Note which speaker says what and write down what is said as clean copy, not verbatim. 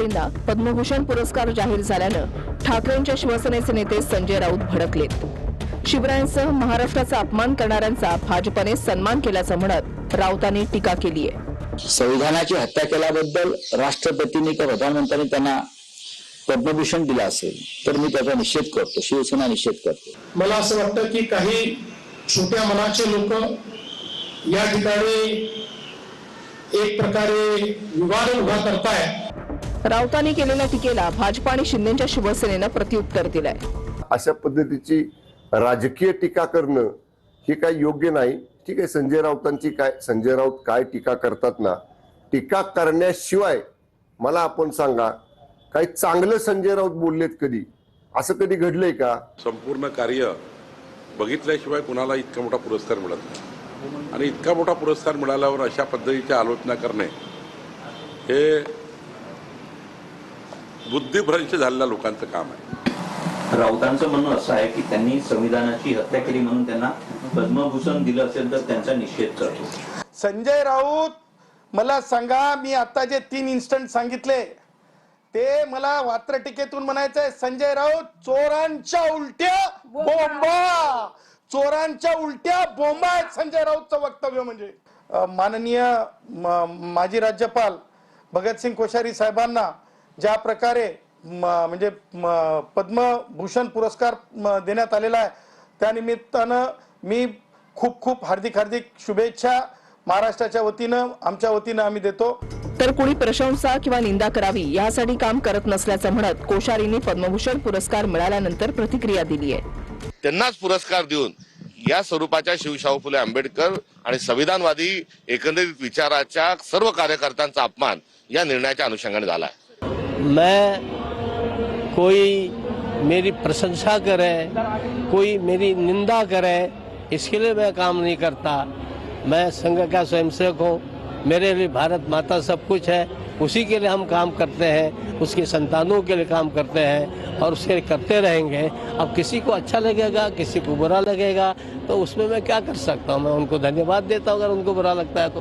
Speaker 1: राऊतांना पद्मभूषण पुरस्कार जाहीर झाल्यानं ठाकरेंच्या शिवसेनेचे नेते संजय राऊत भडकलेत। शिवरायांसह महाराष्ट्राचा अपमान करणाऱ्यांचा भाजपने सन्मान केल्याचं म्हणत राऊतांनी टीका केली आहे।
Speaker 2: संविधानाची हत्या केल्याबद्दल राष्ट्रपतींनी किंवा प्रधानमंत्र्यांनी त्यांना पद्मभूषण दिला असेल तर मी त्याचा निषेध करतो, शिवसेना निषेध करते।
Speaker 3: मला असं वाटतं की काही छोट्या मनाचे लोक या ठिकाणी एक प्रकारे विवाद उभा करतायत।
Speaker 1: राऊतांनी केलेल्या टीकेला भाजप आणि शिंदेच्या शिवसेनेनं प्रत्युत्तर दिलंय।
Speaker 4: अशा पद्धतीची राजकीय टीका करणं हे काही योग्य नाही। ठीक आहे, संजय राऊत काय टीका करतात ना, टीका करण्याशिवाय मला आपण सांगा काही चांगलं संजय राऊत बोललेत कधी? असं कधी घडलंय का?
Speaker 5: संपूर्ण कार्य बघितल्याशिवाय कुणाला इतका मोठा पुरस्कार मिळत नाही आणि इतका मोठा पुरस्कार मिळाल्यावर अशा पद्धतीची आलोचना करणे हे बुद्धिभ्रंश झालेल्या लोकांचं काम आहे।
Speaker 6: राऊतांचं म्हणणं असं आहे की त्यांनी संविधानाची हत्या केली म्हणून त्यांना पद्मभूषण दिलं असेल तर त्यांचा निषेध करतो।
Speaker 3: संजय राऊत, मला सांगा, मी आता जे 3 इन्स्टंट सांगितले ते मला वात्र टीकेतून म्हणायचंय, संजय राऊत चोरांच्या उलट्या बोंबा, चोरांच्या उलट्या बोंबा आहेत संजय राऊतचं वक्तव्य। म्हणजे माननीय माजी राज्यपाल भगतसिंग कोश्यारी साहेबांना ज्या प्रकारे म्हणजे पद्मभूषण पुरस्कार देण्यात आलेला आहे, त्या निमित्तानं मी खूप हार्दिक शुभेच्छा महाराष्ट्राच्या वतीनं, आमच्या वतीनं आम्ही देतो।
Speaker 1: तर कुणी प्रशंसा किंवा निंदा करावी यासाठी काम करत नसल्याचं म्हणत कोश्यारींनी पद्मभूषण पुरस्कार मिळाल्यानंतर प्रतिक्रिया दिली आहे।
Speaker 7: त्यांनाच पुरस्कार देऊन या स्वरूपाच्या शिवशाहू फुले आंबेडकर आणि संविधानवादी एकंदरीत विचाराच्या सर्व कार्यकर्त्यांचा अपमान या निर्णयाच्या अनुषंगाने झाला आहे।
Speaker 8: मैं कोई मेरी प्रशंसा करे, कोई मेरी निंदा करे, इसके लिए मैं काम नहीं करता। मैं संघ का स्वयंसेवक हूँ, मेरे लिए भारत माता सब कुछ है, उसी के लिए हम काम करते हैं, उसकी संतानों के लिए काम करते हैं और उसे करते रहेंगे। अब किसी को अच्छा लगेगा, किसी को बुरा लगेगा, तो उसमें मैं क्या कर सकता हूँ? मैं उनको धन्यवाद देता हूँ अगर उनको बुरा लगता है तो।